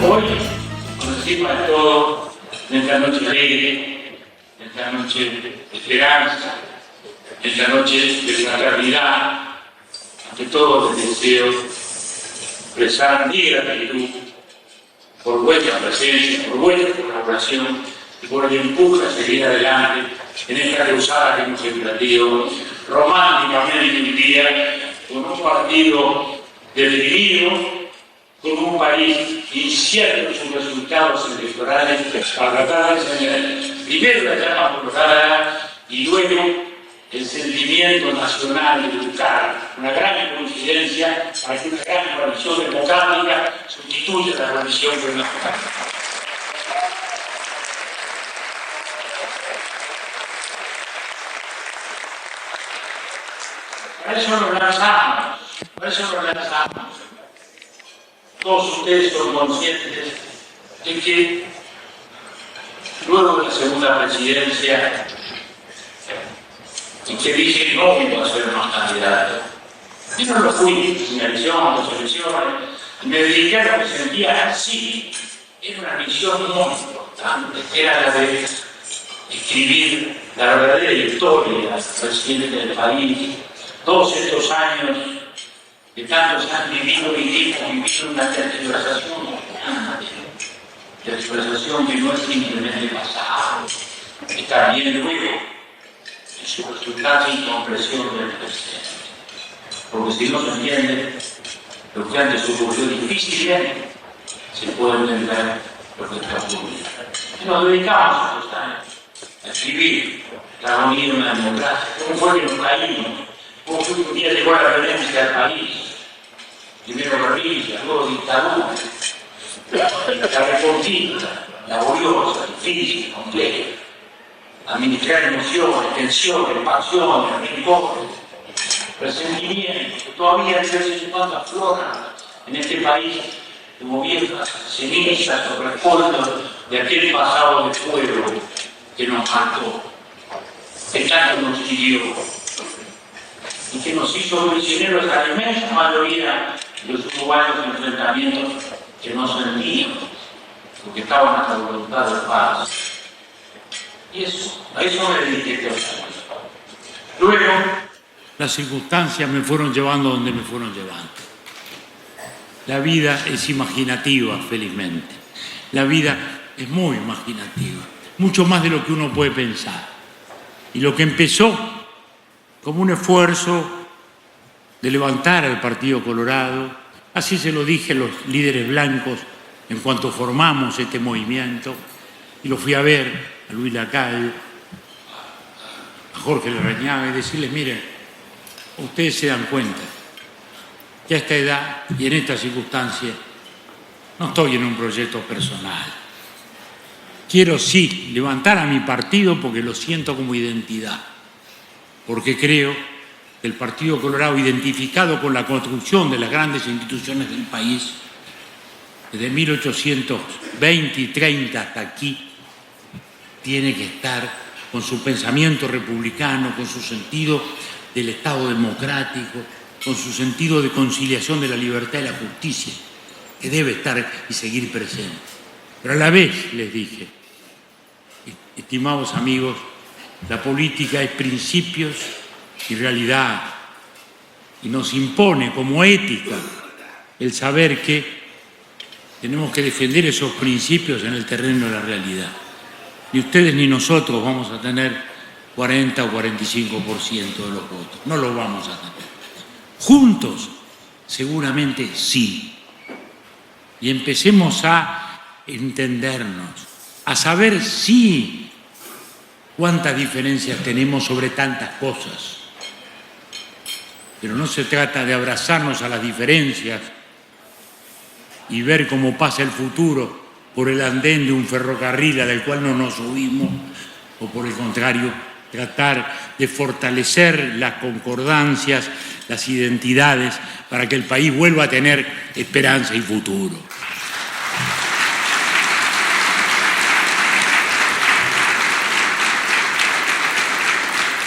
Hoy, por encima de todo, en esta noche alegre, en esta noche de esperanza, en esta noche de fraternidad, ante todo les deseo expresar mi gratitud por vuestra presencia, por vuestra colaboración y por el impulso a seguir adelante en esta cruzada que hemos emprendido románticamente un día con un partido definido, con un país incierto en sus resultados electorales, para tratar de tener primero la llama colorada y luego el sentimiento nacional de buscar una gran coincidencia para que una gran coalición democrática sustituya la coalición gubernamental. Para eso nos lanzamos. Todos ustedes son conscientes de que luego de la segunda presidencia, en que dije no iba a ser más candidato, yo no lo fui, sin elección, dos elecciones, y me dediqué a lo que sentía así. Era una misión muy importante, era la de escribir la verdadera historia reciente del país. Todos estos años que tantos han vivido una tergiversación que no es simplemente pasado, que también luego en su resultado y comprensión del presente. Porque si no se entiende lo que antes ocurrió difícilmente, se puede entender lo que está ocurriendo. Y nos dedicamos a estos años a escribir la agonía de una democracia, cómo fue que nos caímos, cómo fue que un día llegó la violencia al país. Primero guerrilla, luego dictadura, la reconquista, laboriosa, difícil, compleja. Administrar emociones, tensiones, pasiones, rencores, resentimientos, que todavía de vez en cuando afloran en este país como viejas cenizas o recuerdos de aquel pasado de fuego que nos mató, que tanto nos hirió y que nos hizo prisioneros a la inmensa mayoría de los uruguayos enfrentamientos que no sentíamos, porque estaban a la voluntad de paz. Y eso, a eso me dediqué todo. Luego, las circunstancias me fueron llevando donde me fueron llevando. La vida es imaginativa, felizmente. La vida es muy imaginativa, mucho más de lo que uno puede pensar. Y lo que empezó como un esfuerzo de levantar al Partido Colorado, así se lo dije a los líderes blancos en cuanto formamos este movimiento, y lo fui a ver a Luis Lacalle, a Jorge Larrañaga, y decirles: miren, ustedes se dan cuenta que a esta edad y en estas circunstancias no estoy en un proyecto personal. Quiero sí levantar a mi partido porque lo siento como identidad, porque creo que el Partido Colorado, identificado con la construcción de las grandes instituciones del país, desde 1820 y 30 hasta aquí, tiene que estar con su pensamiento republicano, con su sentido del Estado democrático, con su sentido de conciliación de la libertad y la justicia, que debe estar y seguir presente. Pero a la vez les dije: estimados amigos, la política es principios y realidad, y nos impone como ética el saber que tenemos que defender esos principios en el terreno de la realidad. Ni ustedes ni nosotros vamos a tener 40 o 45% de los votos, no lo vamos a tener. Juntos, seguramente sí. Y empecemos a entendernos, a saber sí cuántas diferencias tenemos sobre tantas cosas. Pero no se trata de abrazarnos a las diferencias y ver cómo pasa el futuro por el andén de un ferrocarril al cual no nos subimos, o por el contrario, tratar de fortalecer las concordancias, las identidades para que el país vuelva a tener esperanza y futuro.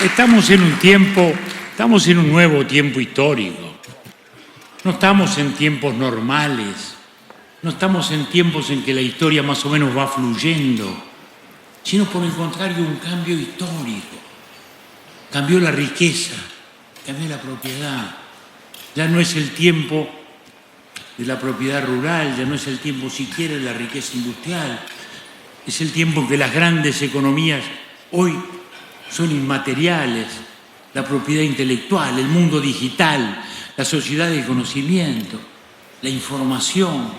Estamos en un nuevo tiempo histórico. No estamos en tiempos normales, no estamos en tiempos en que la historia más o menos va fluyendo, sino por el contrario un cambio histórico. Cambió la riqueza, cambió la propiedad. Ya no es el tiempo de la propiedad rural, ya no es el tiempo siquiera de la riqueza industrial. Es el tiempo en que las grandes economías hoy son inmateriales, la propiedad intelectual, el mundo digital, la sociedad del conocimiento, la información,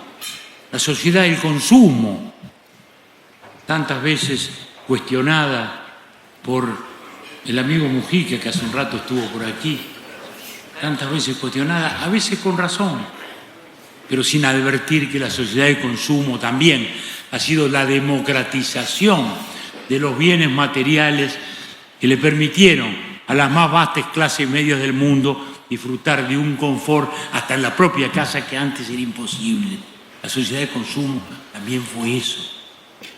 la sociedad del consumo, tantas veces cuestionada por el amigo Mujica, que hace un rato estuvo por aquí, tantas veces cuestionada, a veces con razón, pero sin advertir que la sociedad de consumo también ha sido la democratización de los bienes materiales que le permitieron a las más vastas clases medias del mundo disfrutar de un confort hasta en la propia casa que antes era imposible. La sociedad de consumo también fue eso,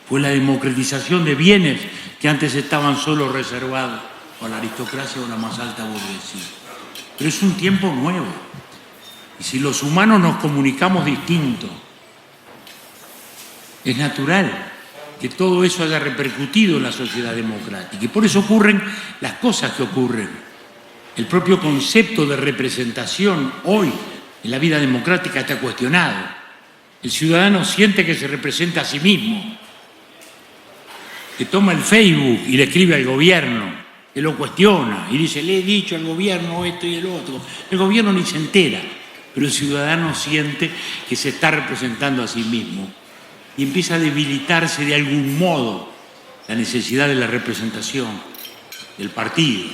fue la democratización de bienes que antes estaban solo reservados a la aristocracia o la más alta burguesía. Pero es un tiempo nuevo. Y si los humanos nos comunicamos distinto, es natural que todo eso haya repercutido en la sociedad democrática. Y por eso ocurren las cosas que ocurren. El propio concepto de representación hoy en la vida democrática está cuestionado. El ciudadano siente que se representa a sí mismo, que toma el Facebook y le escribe al gobierno, que lo cuestiona y dice, le he dicho al gobierno esto y el otro. El gobierno ni se entera, pero el ciudadano siente que se está representando a sí mismo y empieza a debilitarse de algún modo la necesidad de la representación del partido,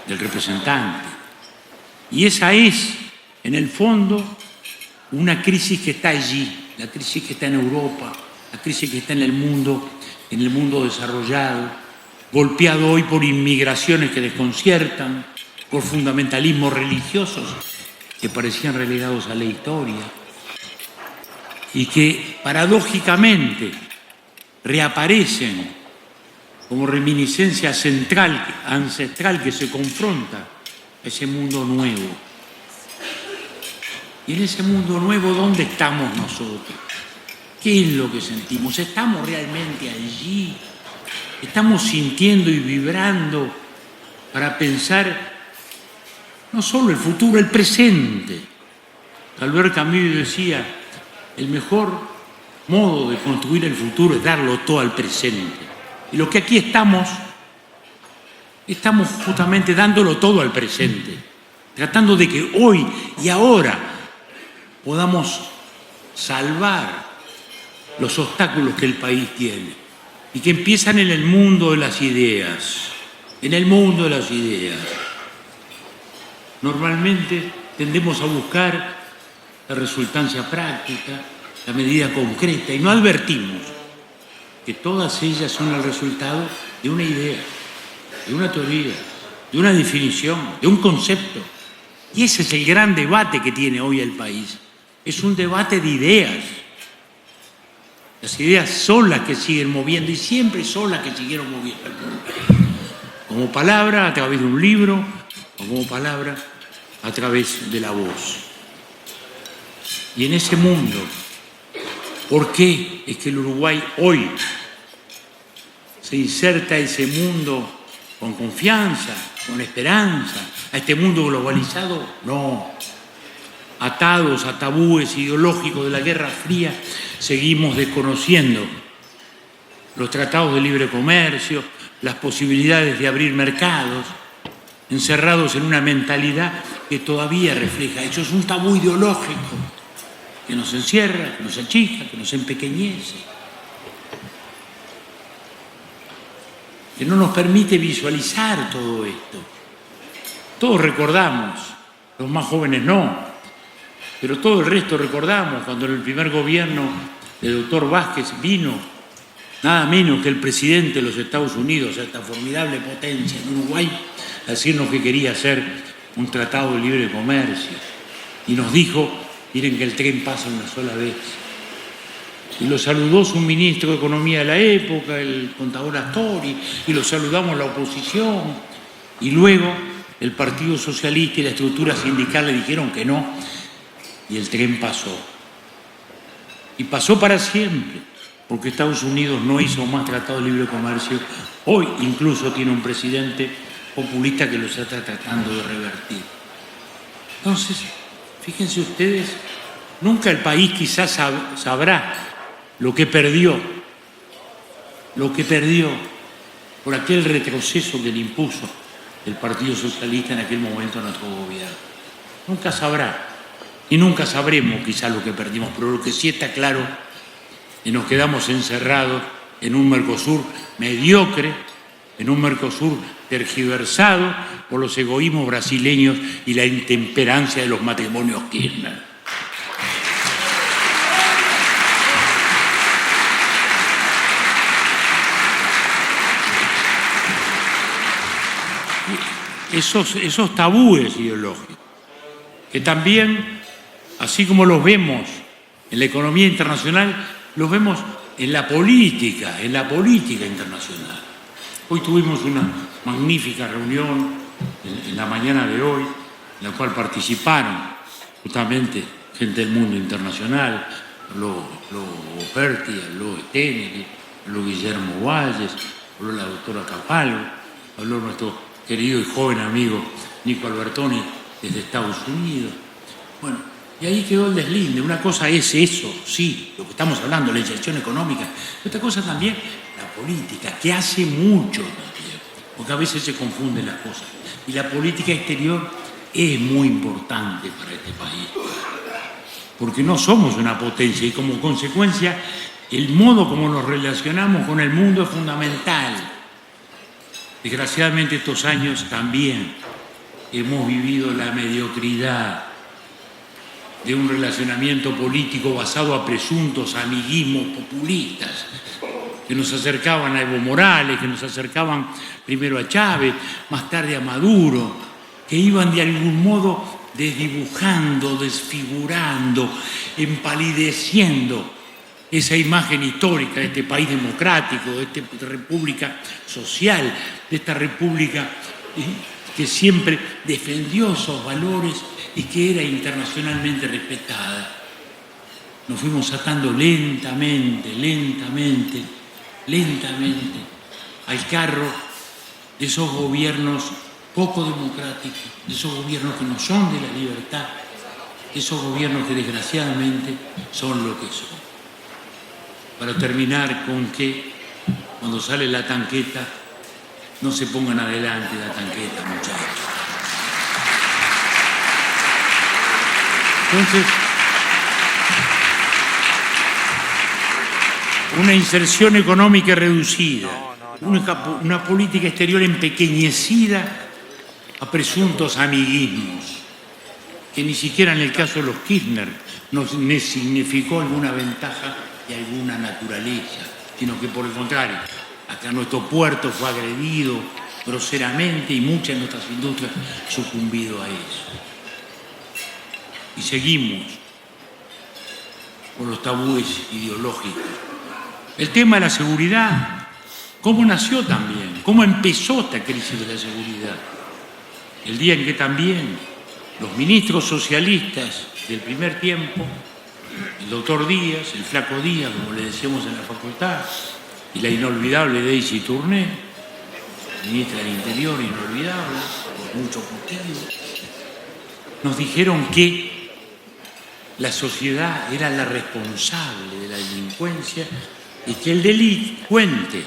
del representante. Y esa es, en el fondo, una crisis que está allí, la crisis que está en Europa, la crisis que está en el mundo desarrollado, golpeado hoy por inmigraciones que desconciertan, por fundamentalismos religiosos que parecían relegados a la historia y que paradójicamente reaparecen como reminiscencia ancestral que se confronta a ese mundo nuevo. Y en ese mundo nuevo, ¿dónde estamos nosotros? ¿Qué es lo que sentimos? ¿Estamos realmente allí? ¿Estamos sintiendo y vibrando para pensar no solo el futuro, el presente? Albert Camus decía, el mejor modo de construir el futuro es darlo todo al presente. Y lo que aquí estamos justamente dándolo todo al presente, tratando de que hoy y ahora podamos salvar los obstáculos que el país tiene y que empiezan en el mundo de las ideas, en el mundo de las ideas. Normalmente tendemos a buscar la resultancia práctica, la medida concreta, y no advertimos que todas ellas son el resultado de una idea, de una teoría, de una definición, de un concepto. Y ese es el gran debate que tiene hoy el país. Es un debate de ideas. Las ideas son las que siguen moviendo y siempre son las que siguieron moviendo el mundo. Como palabra a través de un libro o como palabra a través de la voz. Y en ese mundo, ¿por qué es que el Uruguay hoy se inserta a ese mundo con confianza, con esperanza, a este mundo globalizado? No. Atados a tabúes ideológicos de la Guerra Fría, seguimos desconociendo los tratados de libre comercio, las posibilidades de abrir mercados, encerrados en una mentalidad que todavía refleja. Eso es un tabú ideológico que nos encierra, que nos achica, que nos empequeñece, que no nos permite visualizar todo esto. Todos recordamos, los más jóvenes no, pero todo el resto recordamos cuando en el primer gobierno del doctor Vázquez vino nada menos que el presidente de los Estados Unidos, esta formidable potencia en Uruguay, a decirnos que quería ser un tratado de libre comercio y nos dijo, miren que el tren pasa una sola vez. Y lo saludó su ministro de Economía de la época, el contador Astori, y lo saludamos la oposición. Y luego el Partido Socialista y la estructura sindical le dijeron que no, y el tren pasó. Y pasó para siempre, porque Estados Unidos no hizo más tratado de libre comercio. Hoy incluso tiene un presidente populista que lo está tratando de revertir. Entonces, fíjense ustedes, nunca el país quizás sabrá lo que perdió por aquel retroceso que le impuso el Partido Socialista en aquel momento a nuestro gobierno. Nunca sabrá, y nunca sabremos quizás lo que perdimos, pero lo que sí está claro es que nos quedamos encerrados en un Mercosur mediocre, en un Mercosur tergiversado por los egoísmos brasileños y la intemperancia de los matrimonios Kirchner. Esos tabúes ideológicos, que también, así como los vemos en la economía internacional, los vemos en la política internacional. Hoy tuvimos una magnífica reunión en la mañana de hoy, en la cual participaron justamente gente del mundo internacional, habló Operti, habló Steneri, habló Guillermo Valles, habló la doctora Capalvo, habló nuestro querido y joven amigo Nico Albertoni desde Estados Unidos. Bueno, y ahí quedó el deslinde. Una cosa es eso, sí, lo que estamos hablando, la inyección económica. Otra cosa también, la política, que hace mucho también, porque a veces se confunden las cosas. Y la política exterior es muy importante para este país, porque no somos una potencia y como consecuencia el modo como nos relacionamos con el mundo es fundamental. Desgraciadamente estos años también hemos vivido la mediocridad de un relacionamiento político basado a presuntos amiguismos populistas que nos acercaban a Evo Morales, que nos acercaban primero a Chávez, más tarde a Maduro, que iban de algún modo desdibujando, desfigurando, empalideciendo esa imagen histórica de este país democrático, de esta república social, de esta república que siempre defendió esos valores y que era internacionalmente respetada. Nos fuimos atando lentamente al carro de esos gobiernos poco democráticos, de esos gobiernos que no son de la libertad, de esos gobiernos que desgraciadamente son lo que son. Para terminar con que cuando sale la tanqueta, no se pongan adelante la tanqueta, muchachos. Entonces, una inserción económica reducida, una política exterior empequeñecida a presuntos amiguismos, que ni siquiera en el caso de los Kirchner nos significó alguna ventaja de alguna naturaleza, sino que por el contrario, hasta nuestro puerto fue agredido groseramente y muchas de nuestras industrias sucumbido a eso. Y seguimos con los tabúes ideológicos. El tema de la seguridad, ¿cómo nació también? ¿Cómo empezó esta crisis de la seguridad? El día en que también los ministros socialistas del primer tiempo, el doctor Díaz, el flaco Díaz, como le decíamos en la facultad, y la inolvidable Daisy Tourné, ministra del Interior, inolvidable, con mucho motivo, nos dijeron que la sociedad era la responsable de la delincuencia y que el delincuente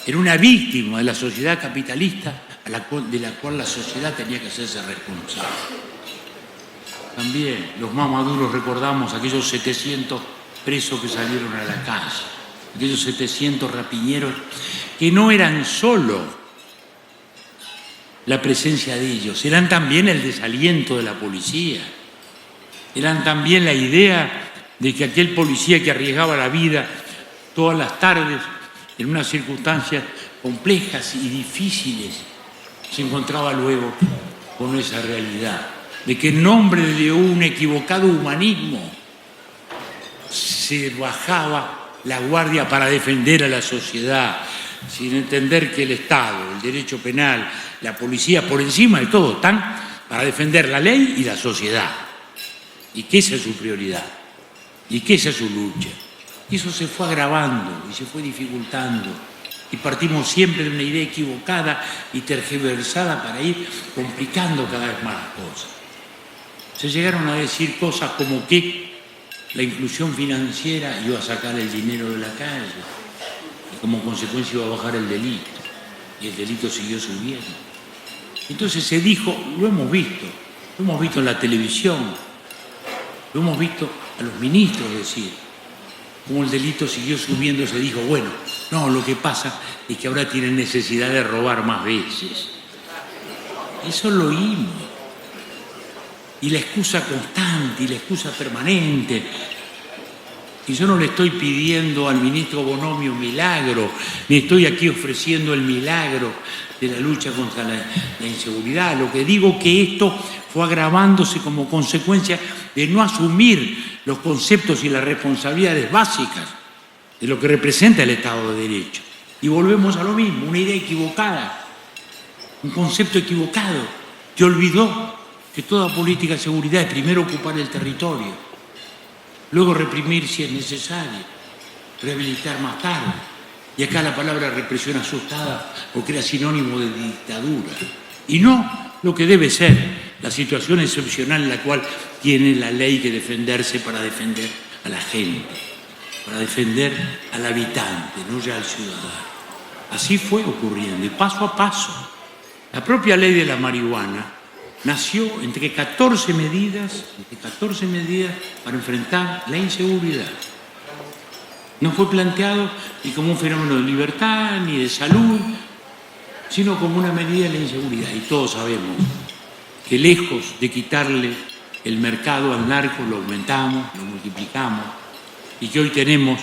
era una víctima de la sociedad capitalista de la cual la sociedad tenía que hacerse responsable. También los más maduros recordamos aquellos 700 presos que salieron a la calle, aquellos 700 rapiñeros que no eran solo la presencia de ellos, eran también el desaliento de la policía, eran también la idea de que aquel policía que arriesgaba la vida todas las tardes en unas circunstancias complejas y difíciles se encontraba luego con esa realidad, de que en nombre de un equivocado humanismo se bajaba la guardia para defender a la sociedad, sin entender que el Estado, el derecho penal, la policía, por encima de todo, están para defender la ley y la sociedad, y que esa es su prioridad, y que esa es su lucha. Y eso se fue agravando y se fue dificultando, y partimos siempre de una idea equivocada y tergiversada para ir complicando cada vez más las cosas. Se llegaron a decir cosas como que la inclusión financiera iba a sacar el dinero de la calle y como consecuencia iba a bajar el delito, y el delito siguió subiendo. Entonces se dijo, lo hemos visto en la televisión, lo hemos visto a los ministros decir, como el delito siguió subiendo, se dijo, bueno, no, lo que pasa es que ahora tienen necesidad de robar más veces. Eso lo oímos. Y la excusa constante y la excusa permanente. Y yo no le estoy pidiendo al ministro Bonomio un milagro, ni estoy aquí ofreciendo el milagro de la lucha contra la inseguridad. Lo que digo es que esto fue agravándose como consecuencia de no asumir los conceptos y las responsabilidades básicas de lo que representa el Estado de Derecho. Y volvemos a lo mismo, una idea equivocada, un concepto equivocado, que olvidó que toda política de seguridad es primero ocupar el territorio, luego reprimir si es necesario, rehabilitar más tarde. Y acá la palabra represión asustada porque era sinónimo de dictadura. Y no lo que debe ser la situación excepcional en la cual tiene la ley que defenderse para defender a la gente, para defender al habitante, no ya al ciudadano. Así fue ocurriendo, y paso a paso. La propia ley de la marihuana nació entre 14 medidas para enfrentar la inseguridad. No fue planteado ni como un fenómeno de libertad ni de salud, sino como una medida de la inseguridad. Y todos sabemos que lejos de quitarle el mercado al narco, lo aumentamos, lo multiplicamos, y que hoy tenemos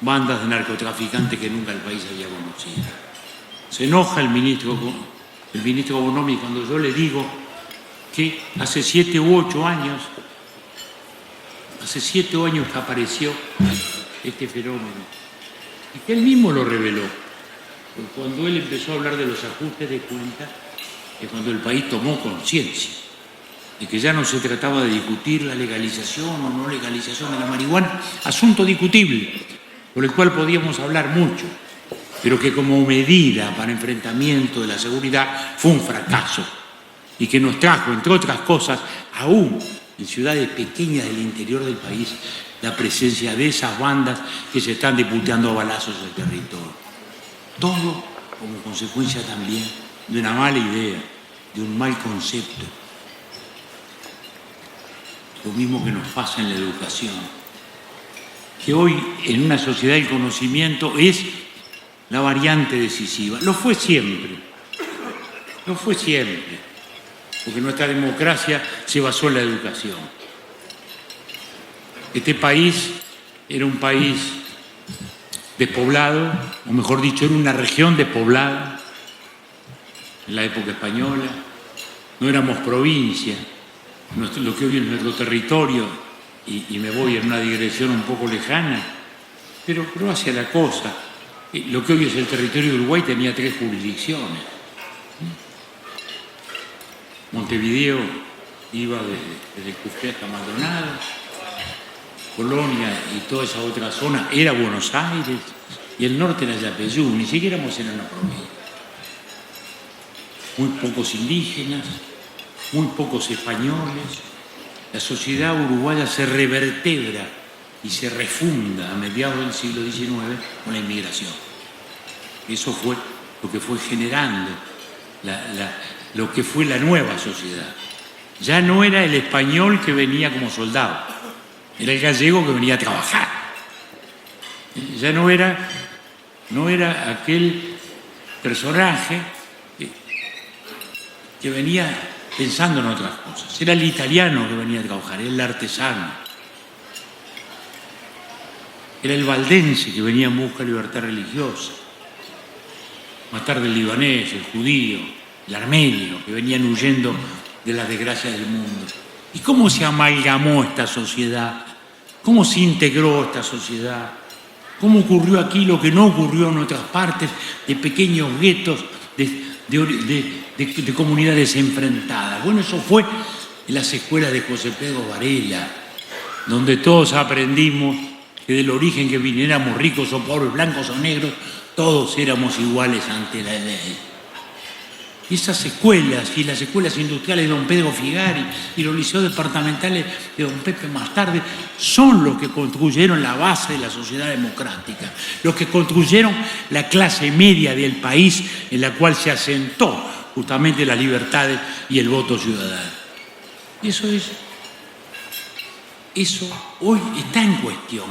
bandas de narcotraficantes que nunca el país había conocido. Se enoja el ministro Bonomi cuando yo le digo que hace 7 u 8 años que apareció este fenómeno, y que él mismo lo reveló. Cuando él empezó a hablar de los ajustes de cuentas, es cuando el país tomó conciencia de que ya no se trataba de discutir la legalización o no legalización de la marihuana, asunto discutible, por el cual podíamos hablar mucho, pero que como medida para enfrentamiento de la seguridad fue un fracaso, y que nos trajo, entre otras cosas, aún en ciudades pequeñas del interior del país, la presencia de esas bandas que se están disputando a balazos el territorio. Todo como consecuencia también de una mala idea, de un mal concepto. Lo mismo que nos pasa en la educación, que hoy en una sociedad del conocimiento es la variante decisiva. Lo fue siempre, porque nuestra democracia se basó en la educación. Este país era un país despoblado, o mejor dicho, era una región despoblada en la época española. No éramos provincia, lo que hoy es nuestro territorio, y me voy en una digresión un poco lejana, pero hacia la cosa. Lo que hoy es el territorio de Uruguay tenía 3 jurisdicciones. Montevideo iba desde Cufré hasta Maldonado, Colonia y toda esa otra zona era Buenos Aires, y el norte era Yapeyú, ni siquiera éramos en una provincia. Muy pocos indígenas, muy pocos españoles. La sociedad uruguaya se revertebra y se refunda a mediados del siglo XIX con la inmigración. Eso fue lo que fue generando lo que fue la nueva sociedad. Ya no era el español que venía como soldado, era el gallego que venía a trabajar. Ya no era aquel personaje que venía pensando en otras cosas. Era el italiano que venía a trabajar, era el artesano. Era el valdense que venía en busca de libertad religiosa. Más tarde el libanés, el judío, el armenio, que venían huyendo de las desgracias del mundo. ¿Y cómo se amalgamó esta sociedad? ¿Cómo se integró esta sociedad? ¿Cómo ocurrió aquí lo que no ocurrió en otras partes, de pequeños guetos, de comunidades enfrentadas? Bueno, eso fue en las escuelas de José Pedro Varela, donde todos aprendimos que del origen que viniéramos ricos o pobres, blancos o negros, todos éramos iguales ante la ley. Y esas escuelas, y las escuelas industriales de don Pedro Figari, y los liceos departamentales de don Pepe más tarde, son los que construyeron la base de la sociedad democrática, los que construyeron la clase media del país en la cual se asentó justamente las libertades y el voto ciudadano. Y eso hoy está en cuestión.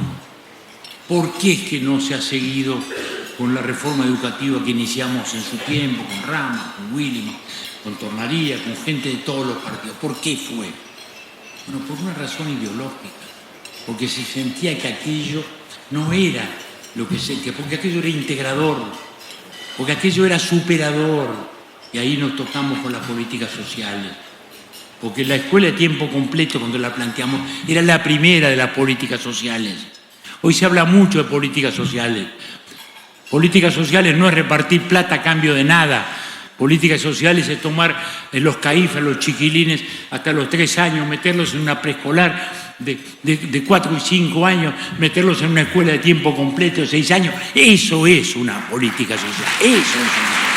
¿Por qué es que no se ha seguido con la reforma educativa que iniciamos en su tiempo, con Rama, con William, con Tornaría, con gente de todos los partidos? ¿Por qué fue? Bueno, por una razón ideológica, porque se sentía que aquello no era lo que porque aquello era integrador, porque aquello era superador, y ahí nos tocamos con las políticas sociales. Porque la escuela de tiempo completo, cuando la planteamos, era la primera de las políticas sociales. Hoy se habla mucho de políticas sociales. Políticas sociales no es repartir plata a cambio de nada. Políticas sociales es tomar los caifas, los chiquilines, hasta los 3 años, meterlos en una preescolar de 4 y 5 años, meterlos en una escuela de tiempo completo de 6 años. Eso es una política social. Eso es una.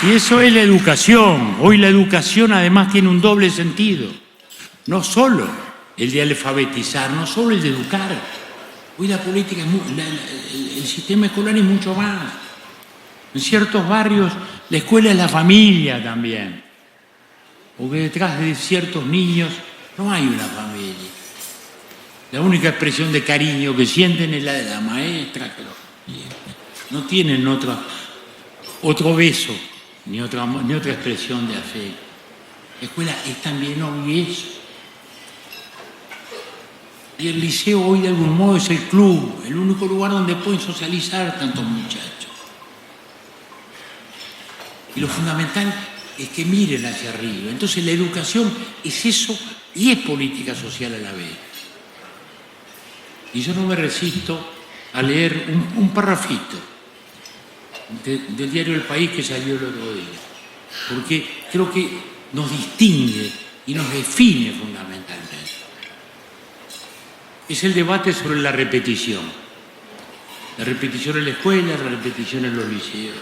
Y eso es la educación. Hoy la educación además tiene un doble sentido. No solo el de alfabetizar, no solo el de educar. Hoy la política, el sistema escolar es mucho más. En ciertos barrios la escuela es la familia también. Porque detrás de ciertos niños no hay una familia. La única expresión de cariño que sienten es la de la maestra. No tienen otro beso. Ni otra expresión de afecto. La escuela es también hoy eso. Y el liceo hoy de algún modo es el club, el único lugar donde pueden socializar tantos muchachos. Y lo fundamental es que miren hacia arriba. Entonces la educación es eso y es política social a la vez. Y yo no me resisto a leer un parrafito del diario El País que salió el otro día, porque creo que nos distingue y nos define fundamentalmente. Es el debate sobre la repetición. La repetición en la escuela, la repetición en los liceos.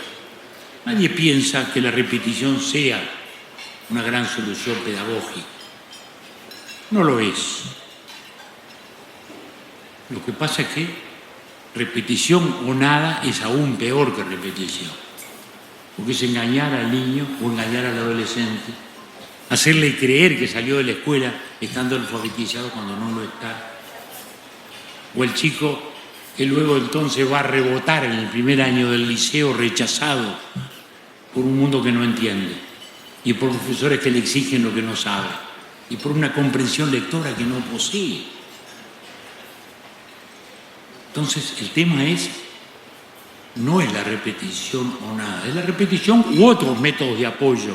Nadie piensa que la repetición sea una gran solución pedagógica. No lo es. Lo que pasa es que repetición o nada es aún peor que repetición, porque es engañar al niño o engañar al adolescente, hacerle creer que salió de la escuela estando alfabetizado cuando no lo está, o el chico que luego entonces va a rebotar en el primer año del liceo rechazado por un mundo que no entiende y por profesores que le exigen lo que no sabe y por una comprensión lectora que no posee. Entonces, el tema no es la repetición o nada, es la repetición u otros métodos de apoyo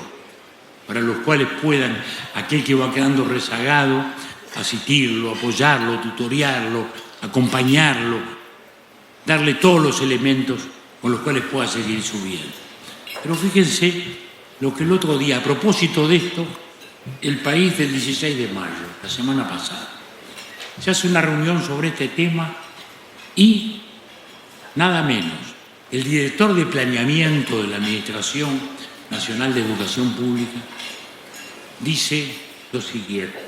para los cuales puedan aquel que va quedando rezagado asistirlo, apoyarlo, tutoriarlo, acompañarlo, darle todos los elementos con los cuales pueda seguir subiendo. Pero fíjense lo que el otro día, a propósito de esto, El País del 16 de mayo, la semana pasada, se hace una reunión sobre este tema. Y nada menos, el director de planeamiento de la Administración Nacional de Educación Pública dice lo siguiente,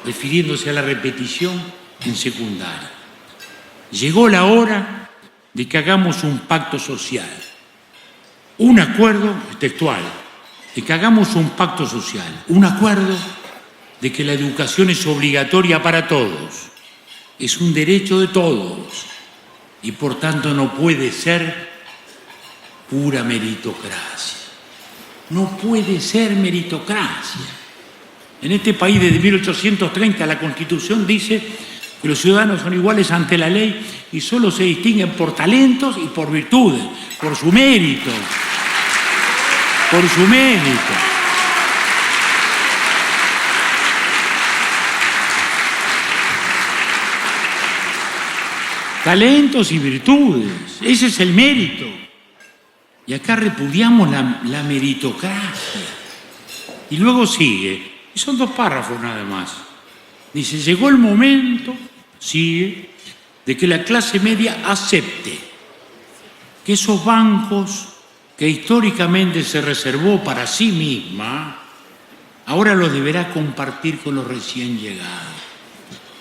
refiriéndose a la repetición en secundaria. Llegó la hora de que hagamos un pacto social, un acuerdo textual, de que hagamos un pacto social, un acuerdo de que la educación es obligatoria para todos, es un derecho de todos, y por tanto no puede ser pura meritocracia. No puede ser meritocracia. En este país desde 1830 la Constitución dice que los ciudadanos son iguales ante la ley y solo se distinguen por talentos y por virtudes, por su mérito, por su mérito. Talentos y virtudes, ese es el mérito. Y acá repudiamos la meritocracia. Y luego sigue, y son 2 párrafos nada más. Dice, llegó el momento, sigue, de que la clase media acepte que esos bancos que históricamente se reservó para sí misma, ahora los deberá compartir con los recién llegados.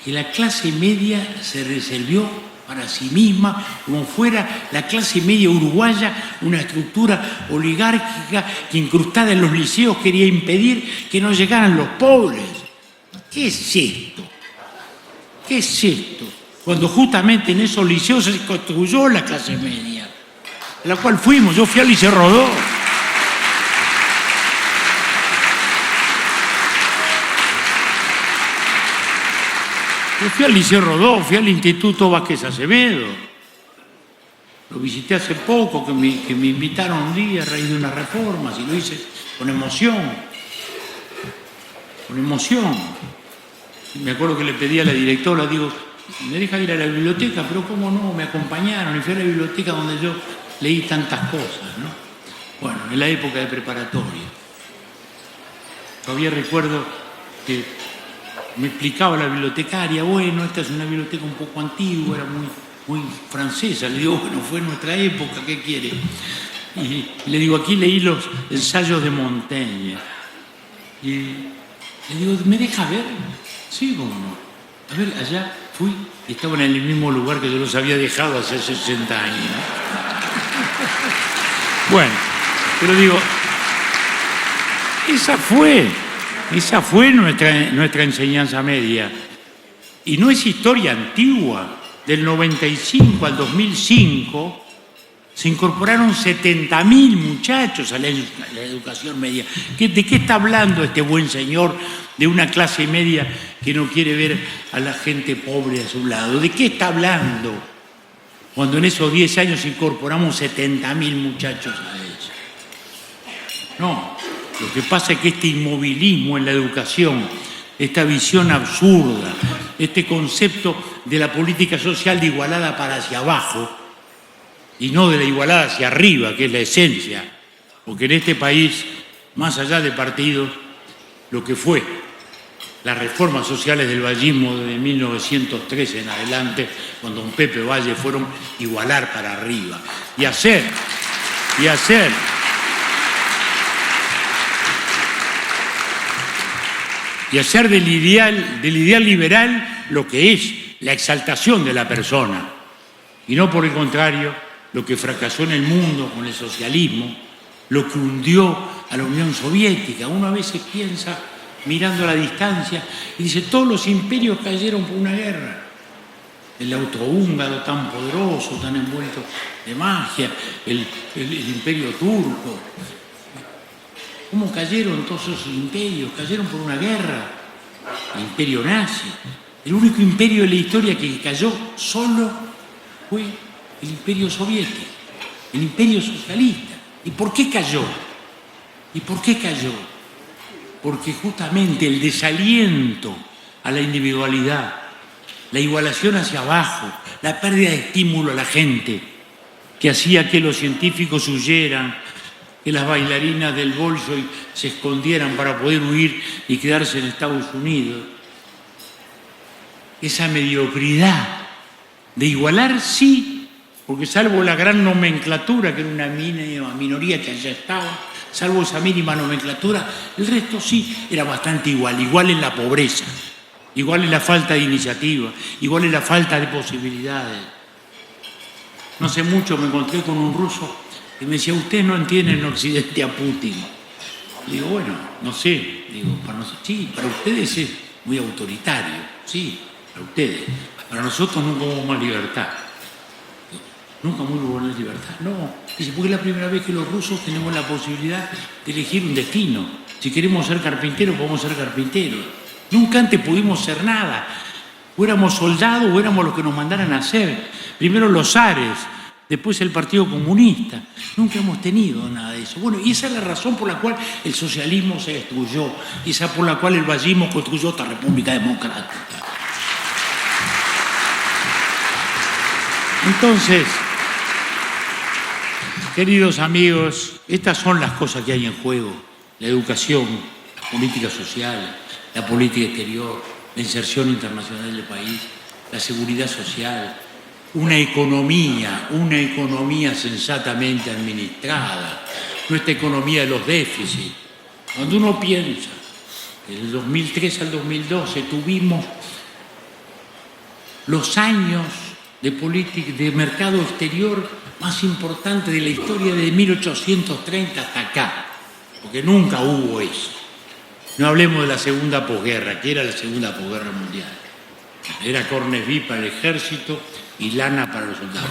Que la clase media se reservó para sí misma, como fuera la clase media uruguaya, una estructura oligárquica que incrustada en los liceos quería impedir que no llegaran los pobres. ¿Qué es esto? ¿Qué es esto? Cuando justamente en esos liceos se construyó la clase media, a la cual fuimos, yo fui al Liceo Rodó. Yo fui al Liceo Rodó, fui al Instituto Vázquez Acevedo. Lo visité hace poco, que me invitaron un día a raíz de unas reformas, y lo hice con emoción. Con emoción. Me acuerdo que le pedí a la directora, digo, me deja ir a la biblioteca, pero cómo no, me acompañaron y fui a la biblioteca donde yo leí tantas cosas, ¿no? Bueno, en la época de preparatoria. Todavía recuerdo que me explicaba la bibliotecaria, bueno, esta es una biblioteca un poco antigua, era muy francesa. Le digo, bueno, fue nuestra época, ¿qué quiere? Y le digo, aquí leí los ensayos de Montaigne. Y le digo, ¿me deja ver? Sí, cómo no. A ver, allá fui y estaban en el mismo lugar que yo los había dejado hace 60 años. Bueno, pero digo, esa fue nuestra enseñanza media. Y no es historia antigua. Del 95 al 2005 se incorporaron 70.000 muchachos a la educación media. ¿De qué está hablando este buen señor de una clase media que no quiere ver a la gente pobre a su lado? ¿De qué está hablando cuando en esos 10 años incorporamos 70.000 muchachos a ella? No, lo que pasa es que este inmovilismo en la educación, esta visión absurda, este concepto de la política social de igualada para hacia abajo y no de la igualada hacia arriba, que es la esencia, porque en este país, más allá de partidos, lo que fue las reformas sociales del vallismo desde 1913 en adelante, con don Pepe Valle, fueron igualar para arriba y hacer del ideal liberal lo que es la exaltación de la persona, y no por el contrario lo que fracasó en el mundo con el socialismo, lo que hundió a la Unión Soviética. Uno a veces piensa, mirando a la distancia, y dice, todos los imperios cayeron por una guerra. El austrohúngaro tan poderoso, tan envuelto de magia, el imperio turco. ¿Cómo cayeron todos esos imperios? Cayeron por una guerra. El imperio nazi. El único imperio de la historia que cayó solo fue el imperio soviético, el imperio socialista. ¿Y por qué cayó? ¿Y por qué cayó? Porque justamente el desaliento a la individualidad, la igualación hacia abajo, la pérdida de estímulo a la gente, que hacía que los científicos huyeran, que las bailarinas del Bolshoi se escondieran para poder huir y quedarse en Estados Unidos. Esa mediocridad de igualar, sí, porque salvo la gran nomenclatura, que era una mínima minoría que allá estaba, salvo esa mínima nomenclatura, el resto sí era bastante igual en la pobreza, igual en la falta de iniciativa, igual en la falta de posibilidades. No hace mucho me encontré con un ruso que me decía, ustedes no entienden en Occidente a Putin. Le digo, bueno, no sé, digo, sí, para ustedes es muy autoritario, sí, para ustedes. Para nosotros nunca hubo más libertad. Nunca hubo más libertad, no. Dice, porque es la primera vez que los rusos tenemos la posibilidad de elegir un destino. Si queremos ser carpinteros, podemos ser carpinteros. Nunca antes pudimos ser nada. O éramos soldados o éramos los que nos mandaran a hacer. Primero los zares, después el Partido Comunista. Nunca hemos tenido nada de eso. Bueno, y esa es la razón por la cual el socialismo se destruyó, y esa por la cual el vallismo construyó esta República Democrática. Entonces, queridos amigos, estas son las cosas que hay en juego: la educación, la política social, la política exterior, la inserción internacional del país, la seguridad social, una economía sensatamente administrada, nuestra economía de los déficits. Cuando uno piensa que del 2003 al 2012 tuvimos los años de mercado exterior más importante de la historia de 1830 hasta acá, porque nunca hubo eso. No hablemos de la segunda posguerra, que era la segunda posguerra mundial. Era corned beef para el ejército y lana para los soldados.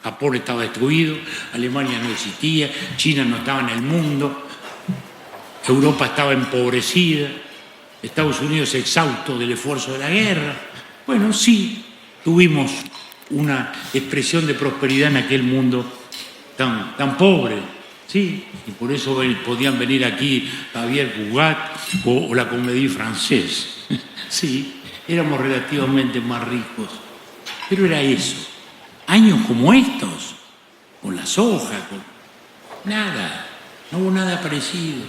Japón estaba destruido, Alemania no existía, China no estaba en el mundo, Europa estaba empobrecida, Estados Unidos exhausto del esfuerzo de la guerra. Bueno, sí, tuvimos una expresión de prosperidad en aquel mundo tan pobre, sí, y por eso podían venir aquí Javier Cugat o la Comédie Française. Sí, éramos relativamente más ricos, pero era eso. Años como estos, con la soja, nada, no hubo nada parecido.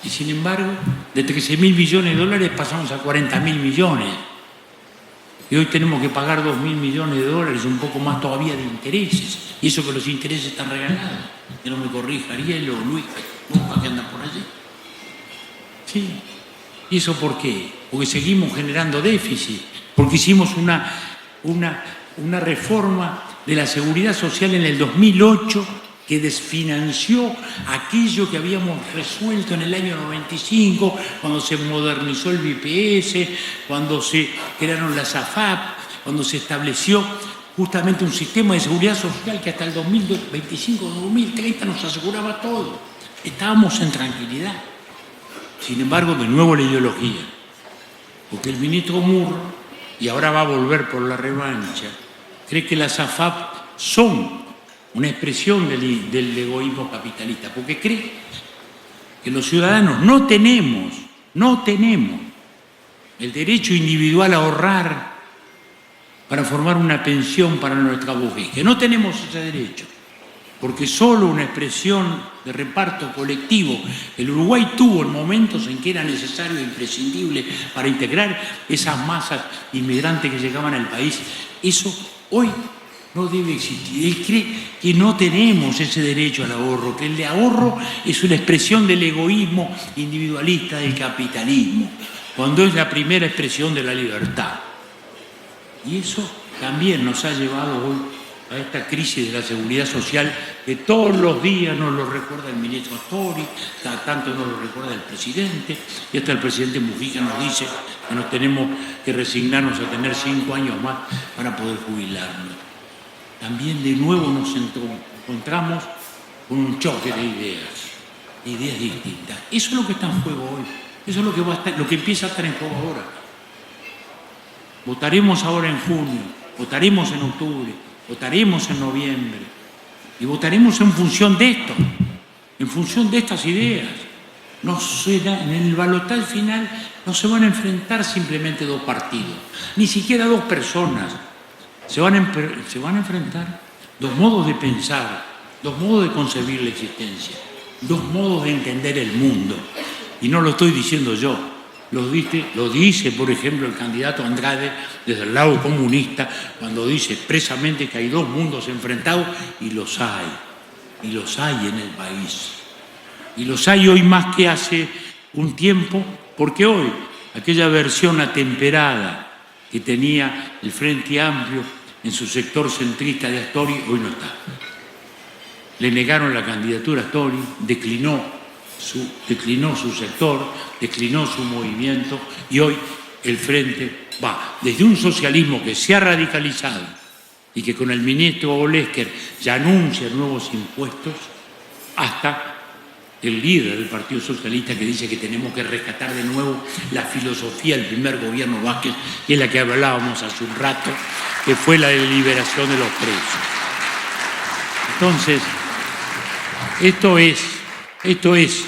Y sin embargo, de 13.000 millones de dólares pasamos a 40.000 millones. Y hoy tenemos que pagar 2.000 millones de dólares, un poco más todavía de intereses. Y eso que los intereses están regalados. Que no me corrija Ariel o Luis, que andan por allí. Sí. ¿Y eso por qué? Porque seguimos generando déficit. Porque hicimos una reforma de la seguridad social en el 2008 que desfinanció aquello que habíamos resuelto en el año 95, cuando se modernizó el BPS, cuando se crearon las AFAP, cuando se estableció justamente un sistema de seguridad social que hasta el 2025 o 2030 nos aseguraba todo. Estábamos en tranquilidad. Sin embargo, de nuevo la ideología, porque el ministro Murro, y ahora va a volver por la revancha, cree que las AFAP son una expresión del egoísmo capitalista, porque cree que los ciudadanos no tenemos el derecho individual a ahorrar para formar una pensión para nuestra vejez, que no tenemos ese derecho, porque solo una expresión de reparto colectivo el Uruguay tuvo en momentos en que era necesario e imprescindible para integrar esas masas inmigrantes que llegaban al país. Eso hoy no debe existir. Él cree que no tenemos ese derecho al ahorro, que el ahorro es una expresión del egoísmo individualista del capitalismo, cuando es la primera expresión de la libertad. Y eso también nos ha llevado hoy a esta crisis de la seguridad social que todos los días nos lo recuerda el ministro Astori, cada tanto nos lo recuerda el presidente, y hasta el presidente Mujica nos dice que nos tenemos que resignarnos a tener 5 años más para poder jubilarnos. También de nuevo nos encontramos con un choque de ideas distintas. Eso es lo que está en juego hoy, eso es lo que va a estar, lo que empieza a estar en juego ahora. Votaremos ahora en junio, votaremos en octubre, votaremos en noviembre y votaremos en función de esto, en función de estas ideas. En el balotaje final no se van a enfrentar simplemente 2 partidos, ni siquiera 2 personas. Se van a enfrentar 2 modos de pensar, 2 modos de concebir la existencia, 2 modos de entender el mundo. Y no lo estoy diciendo yo, lo dice, por ejemplo, el candidato Andrade desde el lado comunista, cuando dice expresamente que hay 2 mundos enfrentados, y los hay en el país. Y los hay hoy más que hace un tiempo, porque hoy aquella versión atemperada que tenía el Frente Amplio en su sector centrista de Astori, hoy no está. Le negaron la candidatura a Astori, declinó su sector, declinó su movimiento, y hoy el Frente va desde un socialismo que se ha radicalizado y que con el ministro Olesker ya anuncia nuevos impuestos, hasta el líder del Partido Socialista, que dice que tenemos que rescatar de nuevo la filosofía del primer gobierno Vázquez, que es la que hablábamos hace un rato, que fue la de liberación de los presos. Entonces, esto es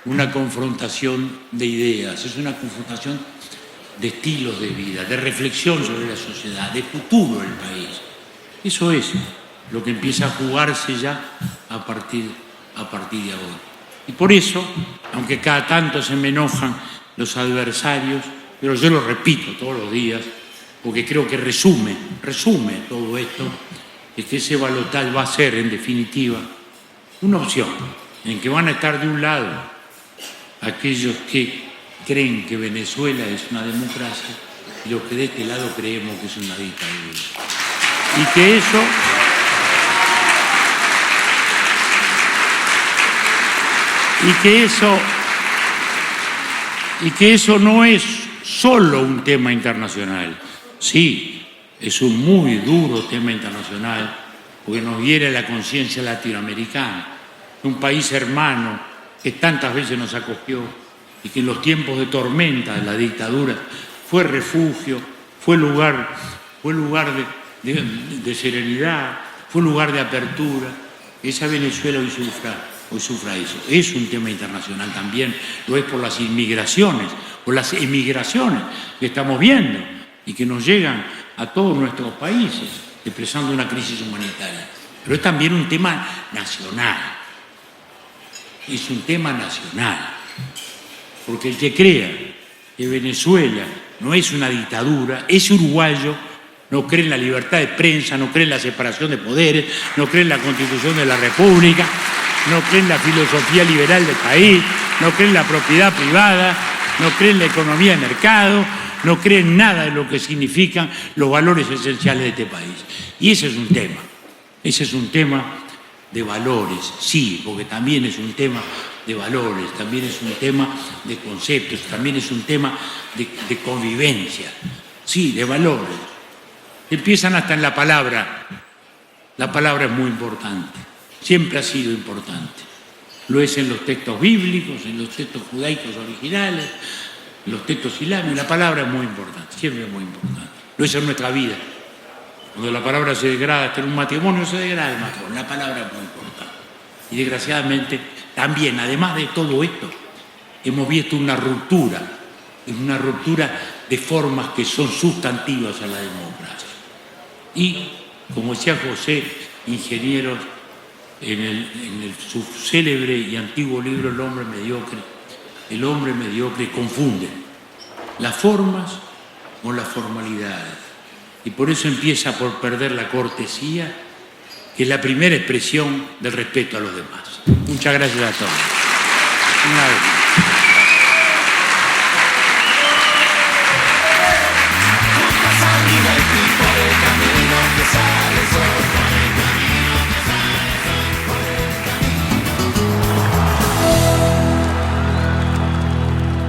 una confrontación de ideas, es una confrontación de estilos de vida, de reflexión sobre la sociedad, de futuro del país. Eso es lo que empieza a jugarse ya a partir de ahora. Y por eso, aunque cada tanto se me enojan los adversarios, pero yo lo repito todos los días, porque creo que resume todo esto, es que ese balotaje va a ser, en definitiva, una opción en que van a estar de un lado aquellos que creen que Venezuela es una democracia y los que de este lado creemos que es una dictadura. Y que eso no es solo un tema internacional. Sí, es un muy duro tema internacional, porque nos hiere la conciencia latinoamericana, un país hermano que tantas veces nos acogió y que en los tiempos de tormenta de la dictadura fue refugio, fue lugar de serenidad, fue lugar de apertura. Esa Venezuela hoy sufra eso. Es un tema internacional también, lo es por las inmigraciones, por las emigraciones que estamos viendo y que nos llegan a todos nuestros países, expresando una crisis humanitaria. Pero es también un tema nacional. Es un tema nacional. Porque el que crea que Venezuela no es una dictadura, es uruguayo, no cree en la libertad de prensa, no cree en la separación de poderes, no cree en la Constitución de la República, no cree en la filosofía liberal del país, no cree en la propiedad privada, no cree en la economía de mercado, no cree en nada de lo que significan los valores esenciales de este país. Y ese es un tema de valores, sí, porque también es un tema de valores, también es un tema de conceptos, también es un tema de convivencia, sí, de valores. Empiezan hasta en la palabra. La palabra es muy importante, siempre ha sido importante. Lo es en los textos bíblicos, en los textos judaicos originales, en los textos islámicos. La palabra es muy importante, siempre es muy importante. Lo es en nuestra vida. Cuando la palabra se degrada, hasta en un matrimonio se degrada el matrimonio. La palabra es muy importante. Y desgraciadamente, también, además de todo esto, hemos visto una ruptura de formas que son sustantivas a la democracia. Y, como decía José, ingenieros, en su célebre y antiguo libro El hombre mediocre confunde las formas con las formalidades. Y por eso empieza por perder la cortesía, que es la primera expresión del respeto a los demás. Muchas gracias a todos. Una vez más.